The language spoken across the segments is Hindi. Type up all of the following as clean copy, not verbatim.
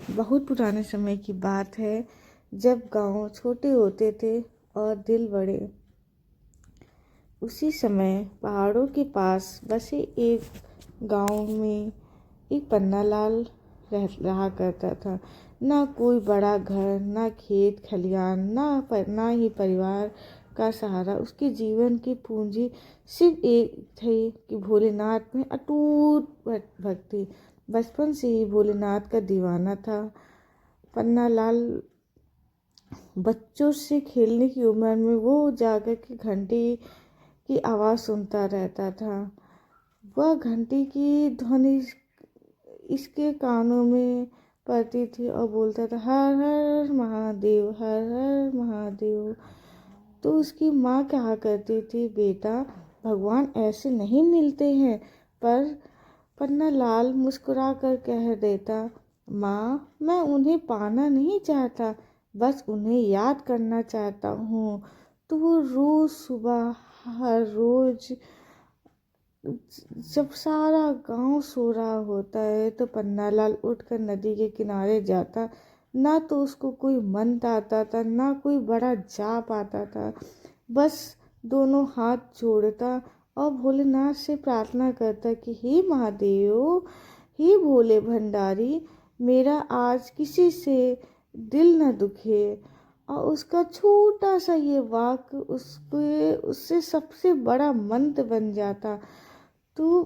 बहुत पुराने समय की बात है जब गांव छोटे होते थे और दिल बड़े। उसी समय पहाड़ों के पास बसे एक गांव में एक पन्नालाल रहा करता था। ना कोई बड़ा घर, ना खेत खलियान, ना ही परिवार का सहारा। उसके जीवन की पूंजी सिर्फ एक थी कि भोलेनाथ में अटूट भक्ति। बचपन से ही भोलेनाथ का दीवाना था पन्नालाल। बच्चों से खेलने की उम्र में वो जाकर के घंटी की आवाज़ सुनता रहता था। वह घंटी की ध्वनि इसके कानों में पड़ती थी और बोलता था, हर हर महादेव, हर हर महादेव। तो उसकी माँ कहा करती थी, बेटा भगवान ऐसे नहीं मिलते हैं। पर पन्नालाल मुस्कुरा कर कह देता, माँ मैं उन्हें पाना नहीं चाहता, बस उन्हें याद करना चाहता हूँ। तो वो रोज़ सुबह, हर रोज़ जब सारा गांव सो रहा होता है तो पन्नालाल उठकर नदी के किनारे जाता। ना तो उसको कोई मंत्र आता था, ना कोई बड़ा जाप आता था। बस दोनों हाथ जोड़ता और भोलेनाथ से प्रार्थना करता कि हे महादेव, हे भोले भंडारी, मेरा आज किसी से दिल न दुखे। और उसका छोटा सा ये वाक्य उससे सबसे बड़ा मंत्र बन जाता। तो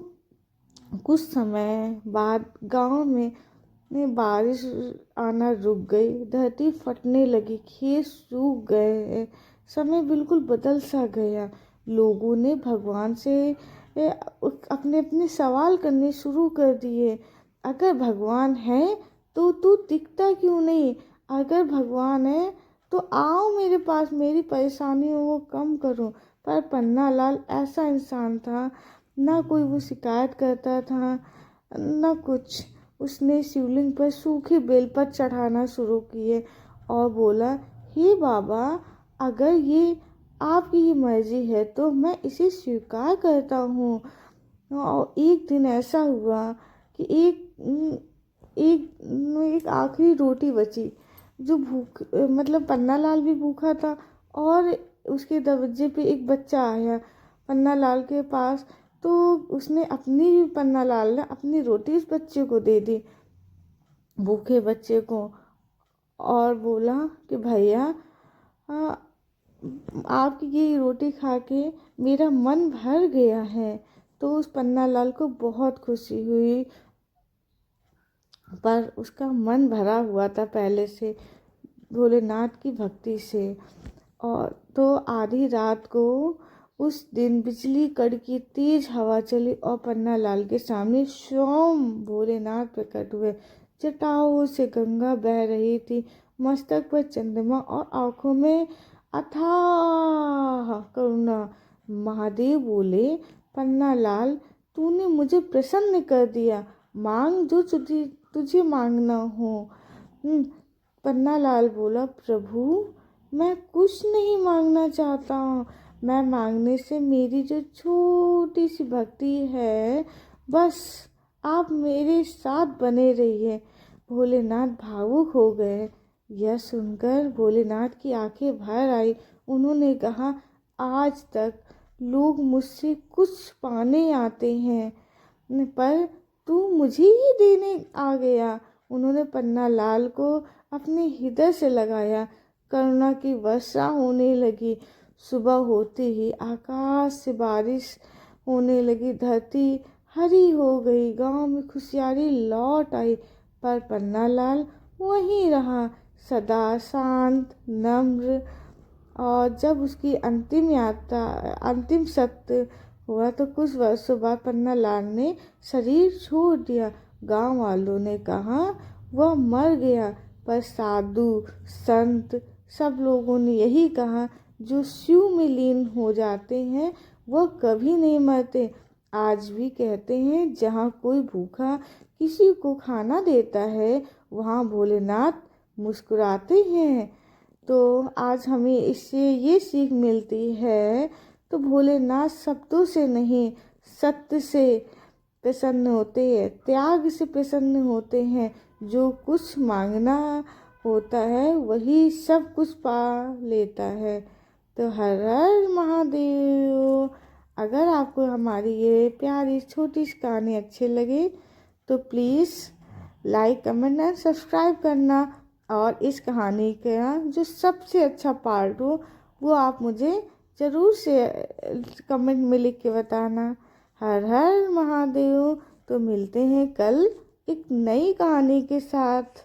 कुछ समय बाद गांव में बारिश आना रुक गई। धरती फटने लगी, खेत सूख गए, समय बिल्कुल बदल सा गया। लोगों ने भगवान से अपने अपने सवाल करने शुरू कर दिए। अगर भगवान है तो तू दिखता क्यों नहीं? अगर भगवान है तो आओ मेरे पास, मेरी परेशानियों को कम करो। पर पन्नालाल ऐसा इंसान था, ना कोई वो शिकायत करता था ना कुछ। उसने शिवलिंग पर सूखे बेलपत्र चढ़ाना शुरू किए और बोला, हे बाबा, अगर ये आपकी ही मर्जी है तो मैं इसे स्वीकार करता हूँ। और एक दिन ऐसा हुआ कि एक आखिरी रोटी बची। जो भूख मतलब पन्नालाल भी भूखा था और उसके दरवाजे पे एक बच्चा आया पन्नालाल के पास। तो पन्नालाल ने अपनी रोटी उस बच्चे को दे दी, भूखे बच्चे को, और बोला कि भैया, आपकी ये रोटी खा के मेरा मन भर गया है। तो उस पन्नालाल को बहुत खुशी हुई, पर उसका मन भरा हुआ था पहले से भोलेनाथ की भक्ति से। और तो आधी रात को उस दिन बिजली कड़की, तेज हवा चली और पन्नालाल के सामने स्वयं भोलेनाथ प्रकट हुए। जटाओं से गंगा बह रही थी, मस्तक पर चंद्रमा और आंखों में अथाह करुणा। महादेव बोले, पन्नालाल, तूने मुझे प्रसन्न कर दिया, मांग जो तुझे मांगना हो। पन्नालाल बोला, प्रभु मैं कुछ नहीं मांगना चाहता हूँ। मैं मांगने से मेरी जो छोटी सी भक्ति है, बस आप मेरे साथ बने रहिए। भोलेनाथ भावुक हो गए। यह सुनकर भोलेनाथ की आंखें भर आई। उन्होंने कहा, आज तक लोग मुझसे कुछ पाने आते हैं, पर तू मुझे ही देने आ गया। उन्होंने पन्नालाल को अपने हृदय से लगाया। करुणा की वर्षा होने लगी। सुबह होते ही आकाश से बारिश होने लगी। धरती हरी हो गई। गांव में खुशहाली लौट आई। पर पन्नालाल वहीं रहा, सदा शांत, नम्र। और जब उसकी अंतिम सत्य हुआ तो कुछ वर्षों बाद पन्नालाल ने शरीर छोड़ दिया। गांव वालों ने कहा वह मर गया, पर साधु संत सब लोगों ने यही कहा, जो शिव में लीन हो जाते हैं वह कभी नहीं मरते। आज भी कहते हैं, जहाँ कोई भूखा किसी को खाना देता है वहाँ भोलेनाथ मुस्कुराते हैं। तो आज हमें इससे ये सीख मिलती है, तो भोलेनाथ शब्दों से नहीं, सत्य से प्रसन्न होते हैं, त्याग से प्रसन्न होते हैं। जो कुछ मांगना होता है वही सब कुछ पा लेता है। तो हर हर महादेव। अगर आपको हमारी ये प्यारी छोटी सी कहानी अच्छी लगे तो please like comment and subscribe करना। और इस कहानी का जो सबसे अच्छा पार्ट हो वो आप मुझे ज़रूर से कमेंट में लिख के बताना। हर हर महादेव। तो मिलते हैं कल एक नई कहानी के साथ।